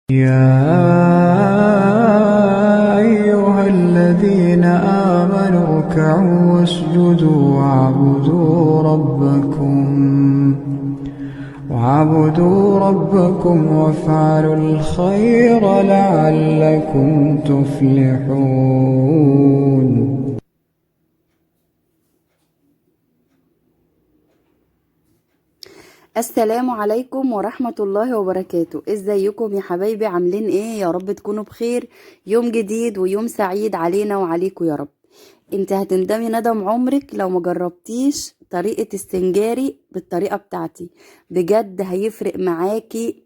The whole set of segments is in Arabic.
يا أيها الذين آمنوا اركعوا واسجدوا واعبدوا ربكم وافعلوا الخير لعلكم تفلحون. السلام عليكم ورحمة الله وبركاته. ازيكم يا حبايبي؟ عاملين ايه؟ يا رب تكونوا بخير. يوم جديد ويوم سعيد علينا وعليكم يا رب. انت هتندمي ندم عمرك لو مجربتيش طريقة السنجاري بالطريقة بتاعتي. بجد هيفرق معاكي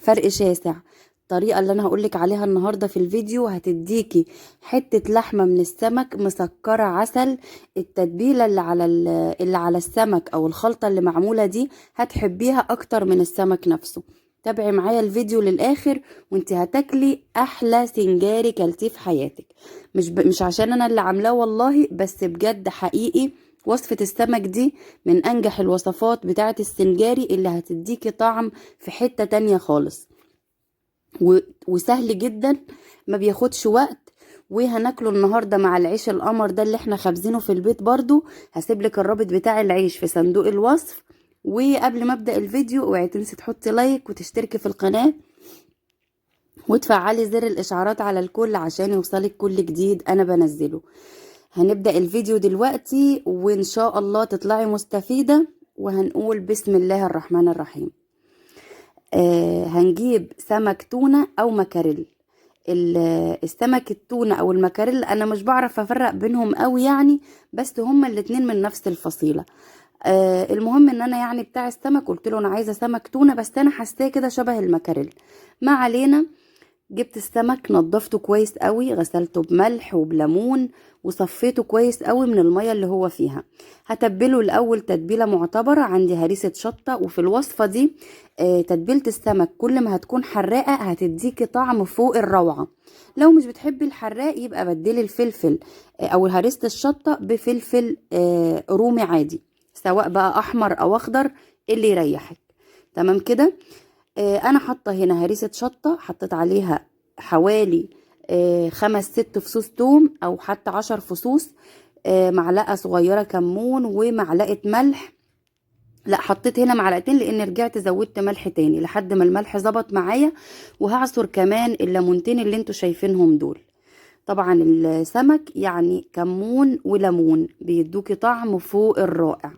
فرق شاسع. الطريقة اللي انا هقولك عليها النهاردة في الفيديو هتديكي حتة لحمة من السمك مسكرة عسل. التتبيلة اللي على السمك او الخلطة اللي معمولة دي هتحبيها اكتر من السمك نفسه. تابعي معايا الفيديو للاخر وانت هتاكلي احلى سنجاري كلتيه في حياتك. مش عشان انا اللي عاملاه والله، بس بجد حقيقي وصفة السمك دي من انجح الوصفات بتاعة السنجاري اللي هتديكي طعم في حتة تانية خالص. وسهل جدا، ما بياخدش وقت. وهناكله النهاردة مع العيش القمر ده اللي احنا خابزينه في البيت. برضو هسيبلك الرابط بتاع العيش في صندوق الوصف. وقبل ما ابدأ الفيديو اوعي تنسي تحطي لايك وتشتركي في القناة وتفعلي زر الاشعارات على الكل عشان يوصلك كل جديد انا بنزله. هنبدأ الفيديو دلوقتي وان شاء الله تطلعي مستفيدة. وهنقول بسم الله الرحمن الرحيم. هنجيب سمك تونة او مكاريل. السمك التونة او المكاريل انا مش بعرف افرق بينهم قوي يعني، بس هما الاتنين من نفس الفصيلة. المهم ان انا يعني بتاع السمك قلت له انا عايزة سمك تونة، بس انا حاساه كده شبه المكاريل. ما علينا. جبت السمك نضفته كويس قوي، غسلته بملح وبليمون وصفيته كويس قوي من المية اللي هو فيها. هتبله الاول تتبيلة معتبرة، عندي هريسة شطة. وفي الوصفة دي تتبيلة السمك كل ما هتكون حراقة هتديكي طعم فوق الروعة. لو مش بتحبي الحراق يبقى بدلي الفلفل او هريسة الشطة بفلفل رومي عادي، سواء بقى احمر او اخضر اللي يريحك. تمام كده. انا حاطه هنا هريسه شطه، حطيت عليها حوالي 5 6 فصوص توم او حتى 10 فصوص. معلقه صغيره كمون ومعلقه ملح. لا، حطيت هنا معلقتين لان رجعت زودت ملح تاني لحد ما الملح ظبط معايا. وهعصر كمان الليمونتين اللي انتوا شايفينهم دول. طبعا السمك يعني كمون وليمون بيدوكي طعم فوق الرائع.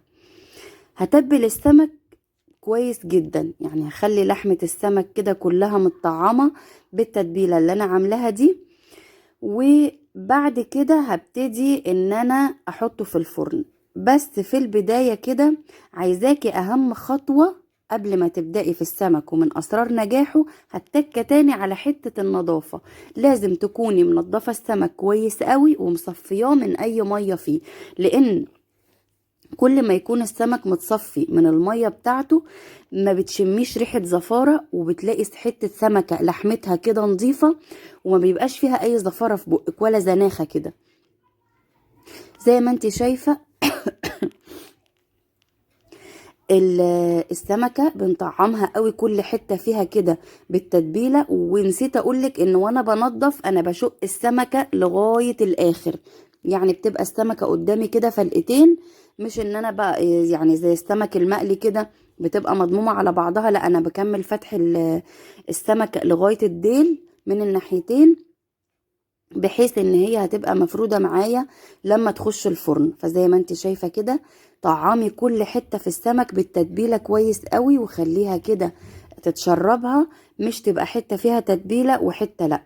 هتبل السمك كويس جدا، يعني هخلي لحمة السمك كده كلها متطعمة بالتتبيلة اللي انا عاملاها دي. وبعد كده هبتدي ان انا احطه في الفرن. بس في البداية كده عايزاكي اهم خطوة قبل ما تبدأي في السمك ومن اسرار نجاحه هتكة تاني على حتة النظافة. لازم تكوني منظفة السمك كويس قوي ومصفياه من اي مية فيه، لان كل ما يكون السمك متصفي من المية بتاعته ما بتشميش ريحة زفارة، وبتلاقي حتة سمكة لحمتها كده نظيفة وما بيبقاش فيها اي زفارة في بقك ولا زناخة كده زي ما انت شايفة. السمكة بنطعمها قوي كل حتة فيها كده بالتتبيلة. ونسيت اقولك ان وانا بنضف انا بشق السمكة لغاية الاخر، يعني بتبقى السمكة قدامي كده فلقتين، مش ان انا بقى يعني زي السمك المقلي كده بتبقى مضمومة على بعضها. لا، انا بكمل فتح السمكة لغاية الديل من الناحيتين، بحيث ان هي هتبقى مفرودة معايا لما تخش الفرن. فزي ما انت شايفة كده طعامي كل حتة في السمك بالتتبيلة كويس قوي وخليها كده تتشربها، مش تبقى حتة فيها تتبيلة وحتة لا.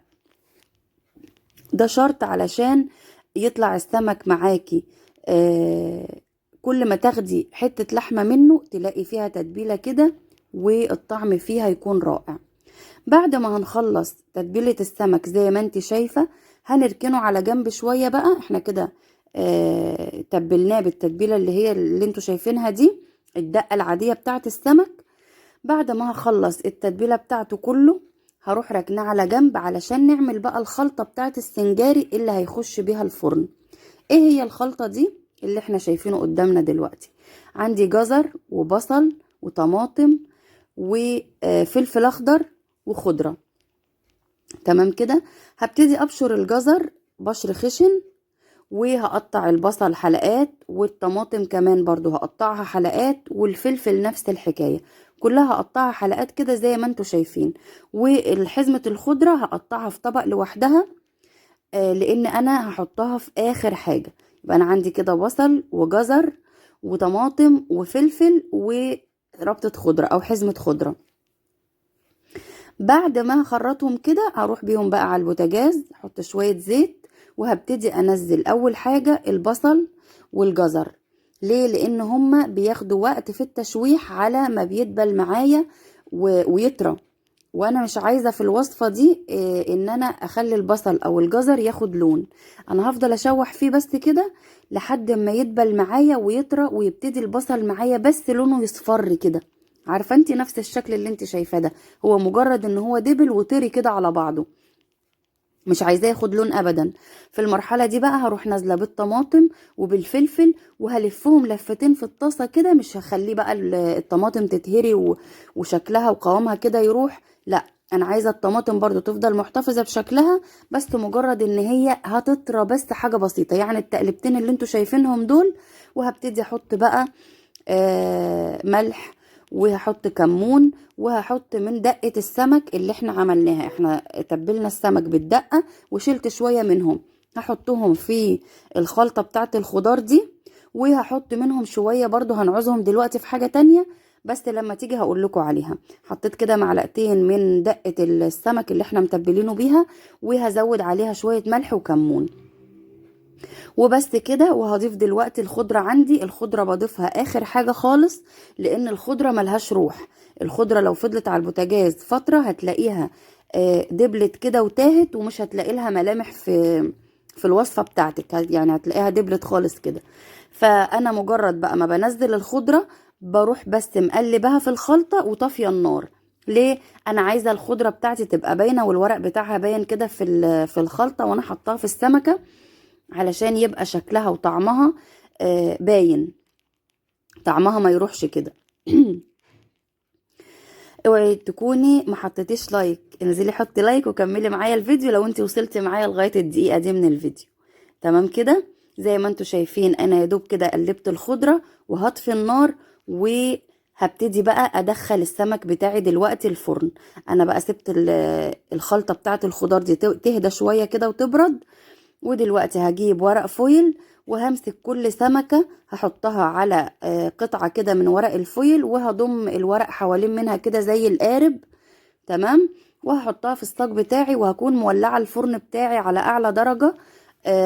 ده شرط علشان يطلع السمك معاكي. كل ما تاخدي حتة لحمة منه تلاقي فيها تتبيلة كده والطعم فيها يكون رائع. بعد ما هنخلص تتبيلة السمك زي ما انت شايفة هنركنه على جنب شوية. بقى احنا كده تبلناه بالتتبيلة اللي هي اللي انتوا شايفينها دي، الدقة العادية بتاعة السمك. بعد ما هخلص التتبيلة بتاعته كله هروح ركناه على جنب علشان نعمل بقى الخلطة بتاعة السنجاري اللي هيخش بيها الفرن. ايه هي الخلطة دي اللي احنا شايفينه قدامنا دلوقتي؟ عندي جزر وبصل وطماطم وفلفل اخضر وخضرة. تمام كده. هبتدي ابشر الجزر بشر خشن، وهقطع البصل حلقات، والطماطم كمان برضو هقطعها حلقات، والفلفل نفس الحكاية، كلها هقطعها حلقات كده زي ما انتوا شايفين. والحزمة الخضرة هقطعها في طبق لوحدها، لان انا هحطها في اخر حاجة. يبقى انا عندي كده بصل وجزر وطماطم وفلفل وربطة خضرة او حزمة خضرة. بعد ما هخرطهم كده هروح بيهم بقى على البوتاجاز، احط شوية زيت، وهبتدي انزل اول حاجة البصل والجزر. ليه؟ لان هما بياخدوا وقت في التشويح على ما بيدبل معايا ويطرى، وانا مش عايزة في الوصفة دي ان انا اخلي البصل او الجزر ياخد لون. انا هفضل اشوح فيه بس كده لحد ما يدبل معايا ويطرى، ويبتدي البصل معايا بس لونه يصفر كده. عارفه انت نفس الشكل اللي انت شايفاه ده، هو مجرد ان هو دبل وطري كده على بعضه، مش عايزاه ياخد لون ابدا. في المرحله دي بقى هروح نازله بالطماطم وبالفلفل، وهلفهم لفتين في الطاسه كده، مش هخليه بقى الطماطم تتهري وشكلها وقوامها كده يروح، لا، انا عايزه الطماطم برضو تفضل محتفظه بشكلها، بس مجرد ان هي هتطرى بس حاجه بسيطه، يعني التقلبتين اللي انتوا شايفينهم دول. وهبتدي احط بقى ملح، وهحط كمون، وهحط من دقة السمك اللي احنا عملناها، احنا تبلنا السمك بالدقة وشلت شوية منهم، هحطهم في الخلطة بتاعة الخضار دي. وهحط منهم شوية برضو هنعوزهم دلوقتي في حاجة تانية، بس لما تيجي هقول لكم عليها. حطيت كده معلقتين من دقة السمك اللي احنا متبلينه بيها، وهزود عليها شوية ملح وكمون، وبس كده. وهضيف دلوقتي الخضرة، عندي الخضرة بضيفها اخر حاجة خالص، لان الخضرة ملهاش روح. الخضرة لو فضلت على البوتاجاز فترة هتلاقيها دبلت كده وتاهت، ومش هتلاقي لها ملامح في الوصفة بتاعتك، يعني هتلاقيها دبلت خالص كده. فانا مجرد بقى ما بنزل الخضرة بروح بس مقلبها في الخلطة وطافية النار. ليه؟ انا عايزه الخضره بتاعتي تبقى باينه، والورق بتاعها باين كده في الخلطه وانا حطاها في السمكه، علشان يبقى شكلها وطعمها باين، طعمها ما يروحش كده. اوعي تكوني ما حطيتيش لايك، انزلي حطي لايك وكملي معايا الفيديو لو انت وصلتي معايا لغايه الدقيقه دي من الفيديو. تمام كده. زي ما انتوا شايفين انا يا دوب كده قلبت الخضره وهطفي النار، وهبتدي بقى ادخل السمك بتاعي دلوقتي الفرن. انا بقى سبت الخلطه بتاعه الخضار دي تهدى شويه كده وتبرد، ودلوقتي هجيب ورق فويل وهمسك كل سمكة هحطها على قطعة كده من ورق الفويل، وهضم الورق حوالين منها كده زي القارب. تمام. وهحطها في الصاج بتاعي، وهكون مولعة الفرن بتاعي على اعلى درجة.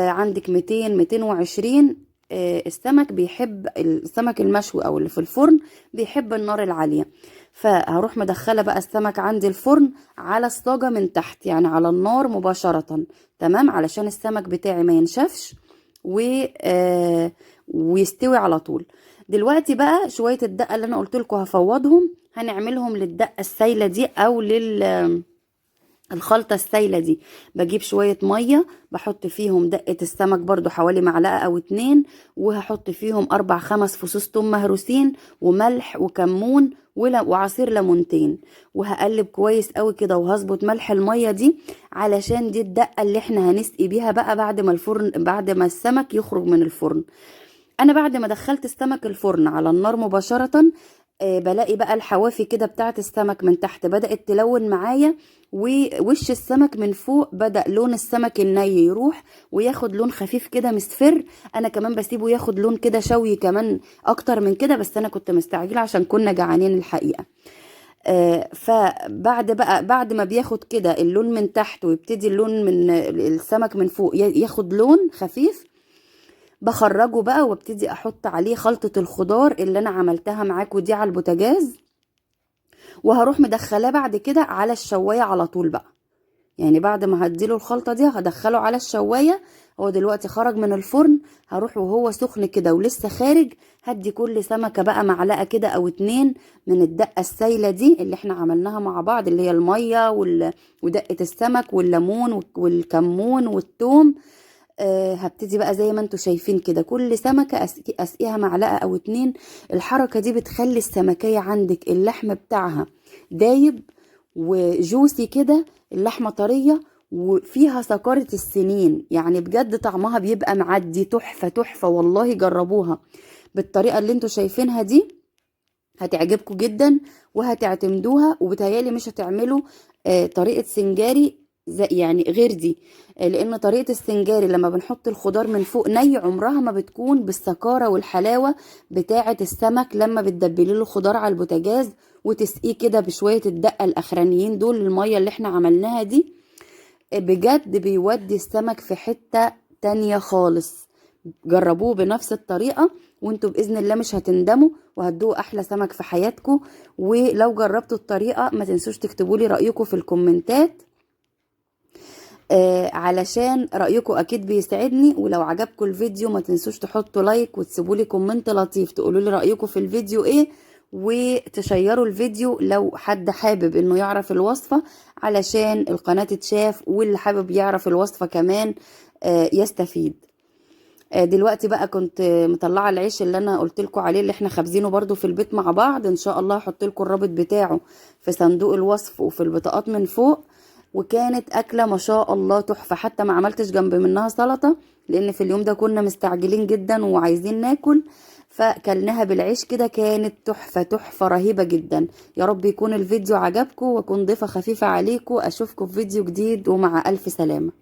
عندك 200 220. السمك بيحب السمك المشوي او اللي في الفرن بيحب النار العالية. فهروح مدخلة بقى السمك عندي الفرن على الصاجة من تحت، يعني على النار مباشرة. تمام، علشان السمك بتاعي ما ينشفش ويستوي على طول. دلوقتي بقى شوية الدقة اللي انا قلت لكم هفوضهم، هنعملهم للدقة السايلة دي او الخلطة السايلة دي. بجيب شوية مية بحط فيهم دقة السمك برضو حوالي معلقة او 2، وهحط فيهم 4 5 فصوص توم مهروسين، وملح وكمون وعصير ليمونتين، وهقلب كويس قوي كده، وهظبط ملح المية دي علشان دي الدقة اللي احنا هنسقي بيها بقى بعد ما السمك يخرج من الفرن. انا بعد ما دخلت السمك الفرن على النار مباشرة، بلاقي بقى الحوافي كده بتاعت السمك من تحت بدأت تلون معايا، ووش السمك من فوق بدأ لون السمك الني يروح وياخد لون خفيف كده مصفر. انا كمان بسيبه ياخد لون كده شوي كمان اكتر من كده، بس انا كنت مستعجلة عشان كنا جعانين الحقيقة. فبعد بقى بعد ما بياخد كده اللون من تحت، ويبتدي اللون من السمك من فوق ياخد لون خفيف، بخرجه بقى وابتدي احط عليه خلطة الخضار اللي انا عملتها معاكم دي على البوتاجاز، وهروح مدخلاه بعد كده على الشواية على طول بقى. يعني بعد ما هديله الخلطة دي هدخله على الشواية. هو دلوقتي خرج من الفرن، هروح وهو سخن كده ولسه خارج هدي كل سمكة بقى معلقة كده او 2 من الدقة السايلة دي اللي احنا عملناها مع بعض، اللي هي المية ودقة السمك والليمون والكمون والثوم. هبتدي بقى زي ما انتوا شايفين كده كل سمكة اسقيها معلقة او 2. الحركة دي بتخلي السمكية عندك اللحم بتاعها دايب وجوسي كده، اللحمة طرية وفيها سكارة السنين، يعني بجد طعمها بيبقى معدي تحفة تحفة. والله جربوها بالطريقة اللي انتوا شايفينها دي، هتعجبكم جدا وهتعتمدوها، وبتهيالي مش هتعملوا طريقة سنجاري زي يعني غير دي. لان طريقة السنجاري لما بنحط الخضار من فوق ني عمرها ما بتكون بالسكارة والحلاوة بتاعة السمك لما بتدبلي له الخضار على البوتاجاز وتسقيه كده بشوية الدقة الاخرانيين دول، المية اللي احنا عملناها دي بجد بيودي السمك في حتة تانية خالص. جربوه بنفس الطريقة وانتوا بإذن الله مش هتندموا وهتدوقوا أحلى سمك في حياتكم. ولو جربتوا الطريقة ما تنسوش تكتبوا لي رأيكم في الكومنتات، علشان رأيكم أكيد بيسعدني. ولو عجبكم الفيديو ما تنسوش تحطوا لايك وتسيبوا لي كومنت لطيف تقولوا لي رأيكم في الفيديو ايه، وتشيروا الفيديو لو حد حابب انه يعرف الوصفة علشان القناة تتشاف، واللي حابب يعرف الوصفة كمان يستفيد. دلوقتي بقى كنت مطلعه العيش اللي انا قلت لكم عليه اللي احنا خابزينه برضو في البيت مع بعض، ان شاء الله هحط لكم الرابط بتاعه في صندوق الوصف وفي البطاقات من فوق. وكانت اكله ما شاء الله تحفه، حتى ما عملتش جنب منها سلطه لان في اليوم ده كنا مستعجلين جدا وعايزين ناكل، فكلناها بالعيش كده، كانت تحفه تحفه رهيبه جدا. يا رب يكون الفيديو عجبكم واكون ضيفه خفيفه عليكم. اشوفكم في فيديو جديد ومع الف سلامه.